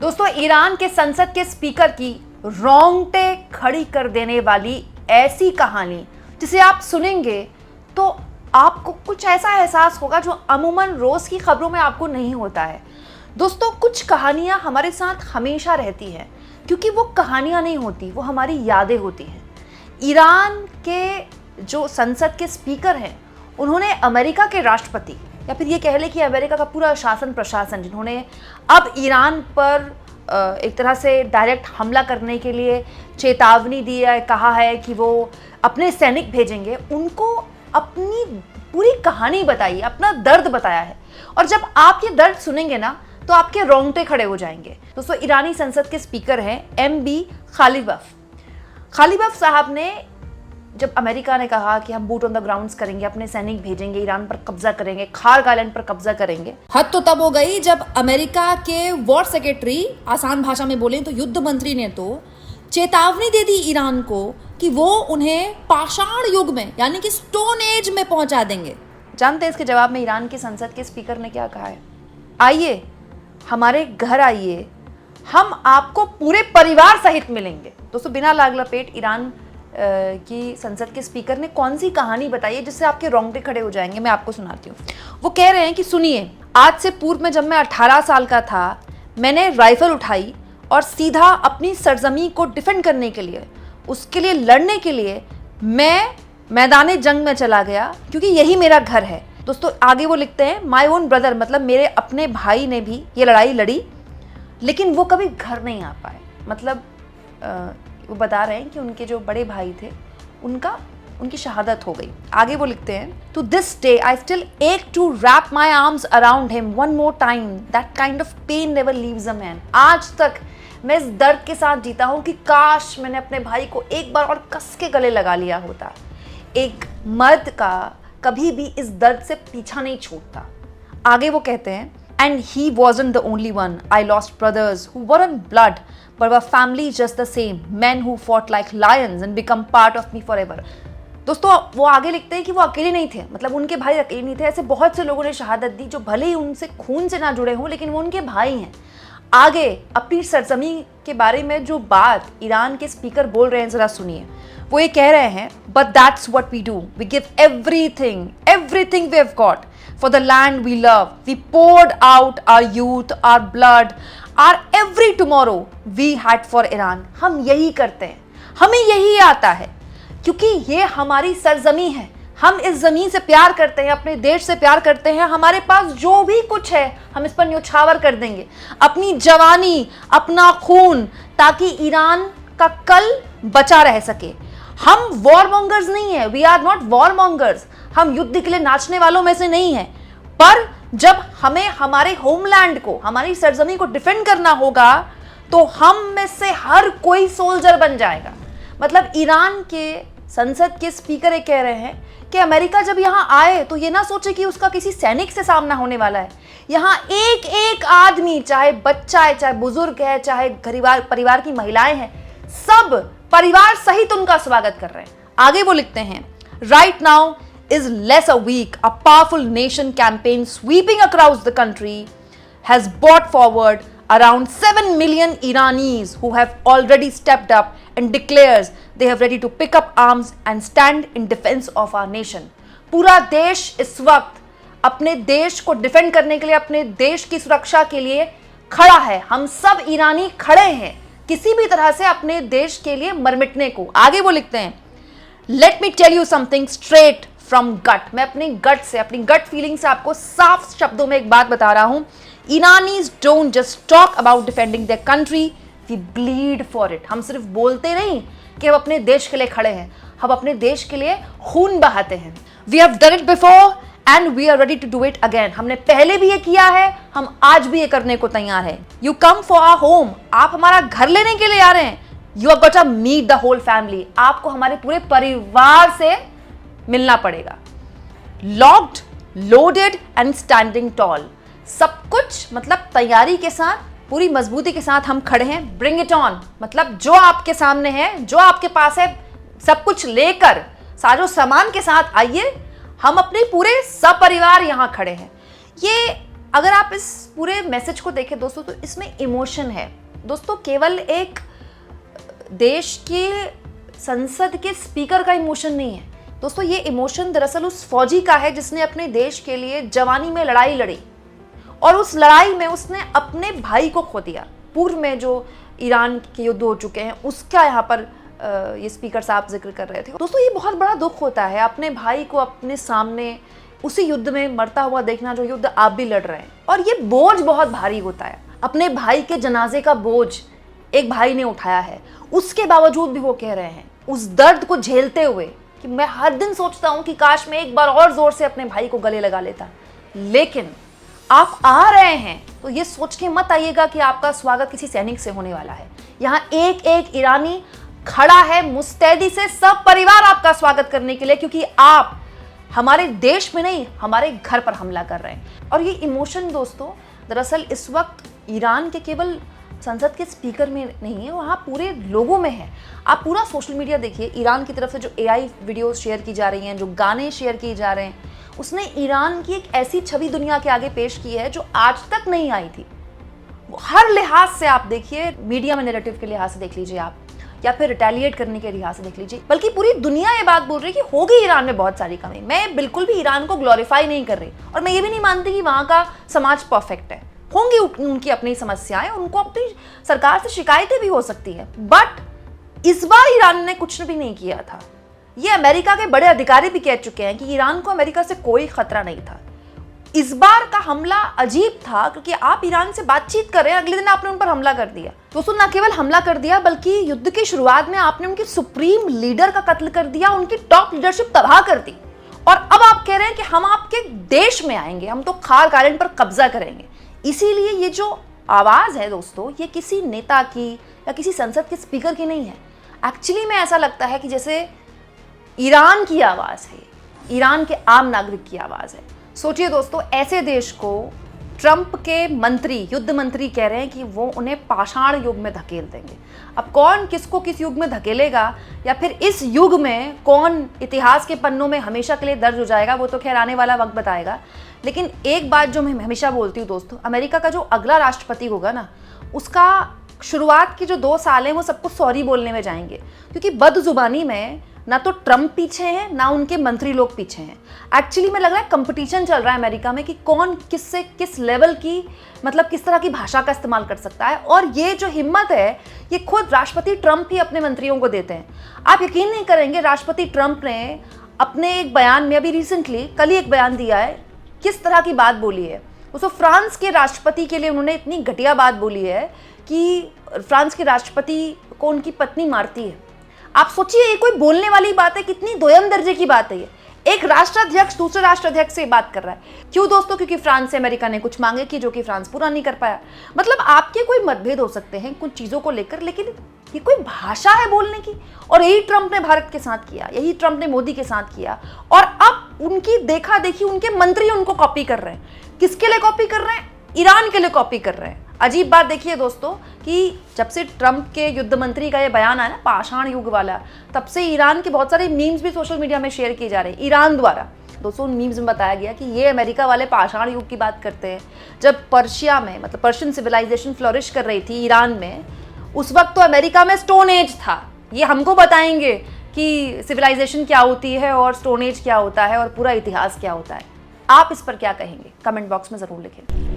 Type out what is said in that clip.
दोस्तों, ईरान के संसद के स्पीकर की रोंगटे खड़ी कर देने वाली ऐसी कहानी जिसे आप सुनेंगे तो आपको कुछ ऐसा एहसास होगा जो अमूमन रोज की खबरों में आपको नहीं होता है। दोस्तों, कुछ कहानियां हमारे साथ हमेशा रहती हैं क्योंकि वो कहानियां नहीं होती, वो हमारी यादें होती हैं। ईरान के जो संसद के स्पीकर हैं, उन्होंने अमेरिका के राष्ट्रपति या फिर ये कह लें कि अमेरिका का पूरा शासन प्रशासन, जिन्होंने अब ईरान पर एक तरह से डायरेक्ट हमला करने के लिए चेतावनी दी है, कहा है कि वो अपने सैनिक भेजेंगे, उनको अपनी पूरी कहानी बताई, अपना दर्द बताया है। और जब आप ये दर्द सुनेंगे ना तो आपके रोंगटे खड़े हो जाएंगे। दोस्तों, ईरानी संसद के स्पीकर हैं MB खालिबफ साहब ने, जब अमेरिका ने कहा कि हम बूट ऑन द ग्राउंड्स करेंगे, अपने सैनिक भेजेंगे, ईरान पर कब्जा करेंगे, खार्ग आइलैंड पर कब्जा करेंगे, हद तो तब हो गई जब अमेरिका के वॉर सेक्रेटरी, आसान भाषा में बोलें तो युद्ध मंत्री, ने तो चेतावनी दे दी ईरान को कि वो उन्हें पाषाण युग में यानी कि स्टोन एज में पहुंचा देंगे। जानते हैं इसके जवाब में ईरान की संसद के स्पीकर ने क्या कहा है? आइए, हमारे घर आइए, हम आपको पूरे परिवार सहित मिलेंगे। दोस्तों, बिना लाग लपेट ईरान की संसद के स्पीकर ने कौन सी कहानी बताई है जिससे आपके रोंगटे खड़े हो जाएंगे? मैं आपको सुनाती हूँ। वो कह रहे हैं कि सुनिए, आज से पूर्व में जब मैं 18 साल का था, मैंने राइफल उठाई और सीधा अपनी सरजमी को डिफेंड करने के लिए, उसके लिए लड़ने के लिए मैं मैदान जंग में चला गया क्योंकि यही मेरा घर है। दोस्तों, आगे वो लिखते हैं, माई ओन ब्रदर, मतलब मेरे अपने भाई ने भी ये लड़ाई लड़ी लेकिन वो कभी घर नहीं आ पाए। मतलब वो बता रहे हैं कि उनके जो बड़े भाई थे उनकी शहादत हो गई। आगे वो लिखते हैं, to this day I still ache to wrap my arms around him one more time, that kind of pain never leaves a man. आज तक मैं इस दर्द के साथ जीता हूँ कि काश मैंने अपने भाई को एक बार और कस के गले लगा लिया होता। एक मर्द का कभी भी इस दर्द से पीछा नहीं छूटता। आगे वो कहते हैं, and he wasn't the only one. I lost brothers who weren't blood but were family just the same, men who fought like lions and become part of me forever. दोस्तों, वो आगे लिखते हैं कि वो अकेले नहीं थे, मतलब उनके भाई अकेले नहीं थे। ऐसे बहुत से लोगों ने शहादत दी जो भले ही उनसे खून से ना जुड़े हों लेकिन वो उनके भाई हैं। आगे अपनी सरजमी के बारे में जो बात ईरान के स्पीकर बोल रहे हैं, जरा सुनिए। वो ये कह रहे हैं, but that's what we do. We give everything we have got for the land we love. We poured out our youth, our blood, our every tomorrow we had for Iran. हम यही करते हैं, हमें यही आता है क्योंकि ये हमारी सरजमी है। हम इस जमीन से प्यार करते हैं, अपने देश से प्यार करते हैं। हमारे पास जो भी कुछ है हम इस पर न्यौछावर कर देंगे, अपनी जवानी, अपना खून, ताकि ईरान का कल बचा रह सके। हम वॉर मॉन्गर्स नहीं है, we are not warmongers. हम युद्ध के लिए नाचने वालों में से नहीं है, पर जब हमें हमारे होमलैंड को, हमारी सरजमी को डिफेंड करना होगा तो हम में से हर कोई सोल्जर बन जाएगा। मतलब ईरान के संसद के स्पीकर ये कह रहे हैं कि अमेरिका जब यहाँ आए तो ये ना सोचे कि उसका किसी सैनिक से सामना होने वाला है। यहाँ एक एक आदमी, चाहे बच्चा है, चाहे बुजुर्ग है, चाहे परिवार की महिलाएं हैं, सब परिवार सहित उनका स्वागत कर रहे हैं। आगे वो लिखते हैं, right now is less a week, a powerful nation campaign sweeping across the country has brought forward around 7 million Iranis who have already stepped up and declares they have ready to pick up arms and stand in defense of our nation. पूरा देश इस वक्त अपने देश को defend करने के लिए, अपने देश की सुरक्षा के लिए खड़ा है। हम सब ईरानी खड़े हैं किसी भी तरह से अपने देश के लिए मरमिटने को। आगे वो लिखते हैं, let me tell you something straight from gut. मैं अपनी गट से, अपनी गट फीलिंग से आपको साफ शब्दों में एक बात बता रहा हूं। Iranians don't just talk about defending their country, we bleed for it. हम सिर्फ बोलते नहीं कि हम अपने देश के लिए खड़े हैं, हम अपने देश के लिए खून बहाते हैं। We have done it before and we are ready to do it again. हमने पहले भी ये किया है, हम आज भी ये करने को तैयार हैं। You come for our home, आप हमारा घर लेने के लिए आ रहे हैं। You are gotta meet the whole family, आपको हमारे पूरे परिवार से मिलना पड़ेगा। Locked, loaded and standing tall, सब कुछ मतलब तैयारी के साथ, पूरी मजबूती के साथ हम खड़े हैं। ब्रिंग इट ऑन, मतलब जो आपके सामने है, जो आपके पास है, सब कुछ लेकर, साजो सामान के साथ आइए। हम अपने पूरे सपरिवार यहां खड़े हैं। ये अगर आप इस पूरे मैसेज को देखें दोस्तों तो इसमें इमोशन है दोस्तों। केवल एक देश के संसद के स्पीकर का इमोशन नहीं है दोस्तों, ये इमोशन दरअसल उस फौजी का है जिसने अपने देश के लिए जवानी में लड़ाई लड़ी और उस लड़ाई में उसने अपने भाई को खो दिया। पूर्व में जो ईरान के युद्ध हो चुके हैं उसका यहाँ पर ये स्पीकर साहब जिक्र कर रहे थे दोस्तों। ये बहुत बड़ा दुख होता है अपने भाई को अपने सामने उसी युद्ध में मरता हुआ देखना, जो युद्ध आप भी लड़ रहे हैं। और ये बोझ बहुत भारी होता है, अपने भाई के जनाजे का बोझ एक भाई ने उठाया है, उसके बावजूद भी वो कह रहे हैं उस दर्द को झेलते हुए कि मैं हर दिन सोचता हूं कि काश मैं एक बार और जोर से अपने भाई को गले लगा लेता। लेकिन आप आ रहे हैं तो ये सोच के मत आइएगा कि आपका स्वागत किसी सैनिक से होने वाला है। यहाँ एक एक ईरानी खड़ा है मुस्तैदी से, सब परिवार आपका स्वागत करने के लिए, क्योंकि आप हमारे देश में नहीं हमारे घर पर हमला कर रहे हैं। और ये इमोशन दोस्तों दरअसल इस वक्त ईरान के केवल संसद के स्पीकर में नहीं है, वहाँ पूरे लोगों में है। आप पूरा सोशल मीडिया देखिए, ईरान की तरफ से जो AI वीडियोस शेयर की जा रही हैं, जो गाने शेयर किए जा रहे हैं, उसने ईरान की एक ऐसी छवि दुनिया के आगे पेश की है जो आज तक नहीं आई थी। हर लिहाज से आप देखिए, मीडिया में नैरेटिव के लिहाज से देख लीजिए आप, या फिर रिटेलिएट करने के लिहाज से देख लीजिए, बल्कि पूरी दुनिया ये बात बोल रही है कि होगी ईरान में बहुत सारी कमी। मैं बिल्कुल भी ईरान को ग्लोरीफाई नहीं कर रही और मैं ये भी नहीं मानती कि वहाँ का समाज परफेक्ट है। होंगी उनकी अपनी समस्याएं, उनको अपनी सरकार से शिकायतें भी हो सकती है, बट इस बार ईरान ने कुछ भी नहीं किया था। ये अमेरिका के बड़े अधिकारी भी कह चुके हैं कि ईरान को अमेरिका से कोई खतरा नहीं था। इस बार का हमला अजीब था क्योंकि आप ईरान से बातचीत कर रहे हैं, अगले दिन आपने उन पर हमला कर दिया। दोस्तों न केवल हमला कर दिया बल्कि युद्ध की शुरुआत में आपने उनकी सुप्रीम लीडर का कत्ल कर दिया, उनकी टॉप लीडरशिप तबाह कर दी। और अब आप कह रहे हैं कि हम आपके देश में आएंगे, हम तो खार्क आइलैंड पर कब्जा करेंगे। इसीलिए ये जो आवाज़ है दोस्तों, ये किसी नेता की या किसी संसद के स्पीकर की नहीं है। एक्चुअली में ऐसा लगता है कि जैसे ईरान की आवाज़ है, ईरान के आम नागरिक की आवाज़ है। सोचिए दोस्तों, ऐसे देश को ट्रंप के मंत्री, युद्ध मंत्री कह रहे हैं कि वो उन्हें पाषाण युग में धकेल देंगे। अब कौन किसको किस युग में धकेलेगा या फिर इस युग में कौन इतिहास के पन्नों में हमेशा के लिए दर्ज हो जाएगा, वो तो खैर आने वाला वक्त बताएगा। लेकिन एक बात जो मैं हमेशा बोलती हूँ दोस्तों, अमेरिका का जो अगला राष्ट्रपति होगा ना, उसका शुरुआत के जो 2 साल हैं वो सबको सॉरी बोलने में जाएंगे, क्योंकि बदजुबानी में ना तो ट्रंप पीछे हैं ना उनके मंत्री लोग पीछे हैं। एक्चुअली में लग रहा है कंपटीशन चल रहा है अमेरिका में कि कौन किससे किस लेवल की, मतलब किस तरह की भाषा का इस्तेमाल कर सकता है। और ये जो हिम्मत है ये खुद राष्ट्रपति ट्रंप ही अपने मंत्रियों को देते हैं। आप यकीन नहीं करेंगे, राष्ट्रपति ट्रंप ने अपने एक बयान में, अभी रिसेंटली कल ही एक बयान दिया है, किस तरह की बात बोली है। उसको फ्रांस के राष्ट्रपति के लिए उन्होंने इतनी घटिया बात बोली है कि फ्रांस के राष्ट्रपति को उनकी पत्नी मारती है। आप सोचिए ये कोई बोलने वाली बात है, कितनी दोयम दर्जे की बात है ये। एक राष्ट्राध्यक्ष दूसरे राष्ट्राध्यक्ष से बात कर रहा है। क्यों दोस्तों? क्योंकि फ्रांस से अमेरिका ने कुछ मांगे कि जो कि फ्रांस पूरा नहीं कर पाया। मतलब आपके कोई मतभेद हो सकते हैं कुछ चीज़ों को लेकर, लेकिन ये कोई भाषा है बोलने की। और यही ट्रंप ने भारत के साथ किया, यही ट्रंप ने मोदी के साथ किया। और अब उनकी देखा देखी उनके मंत्री उनको कॉपी कर रहे हैं। किसके लिए कॉपी कर रहे हैं? ईरान के लिए कॉपी कर रहे हैं। अजीब बात देखिए दोस्तों कि जब से ट्रंप के युद्ध मंत्री का ये बयान आया ना, पाषाण युग वाला, तब से ईरान के बहुत सारे मीम्स भी सोशल मीडिया में शेयर किए जा रहे हैं ईरान द्वारा। दोस्तों उन मीम्स में बताया गया कि ये अमेरिका वाले पाषाण युग की बात करते हैं। जब पर्शिया में, मतलब पर्शियन सिविलाइजेशन फ्लोरिश कर रही थी ईरान में, उस वक्त तो अमेरिका में स्टोन एज था। ये हमको बताएंगे कि सिविलाइजेशन क्या होती है और स्टोन एज क्या होता है और पूरा इतिहास क्या होता है। आप इस पर क्या कहेंगे? कमेंट बॉक्स में ज़रूर लिखें।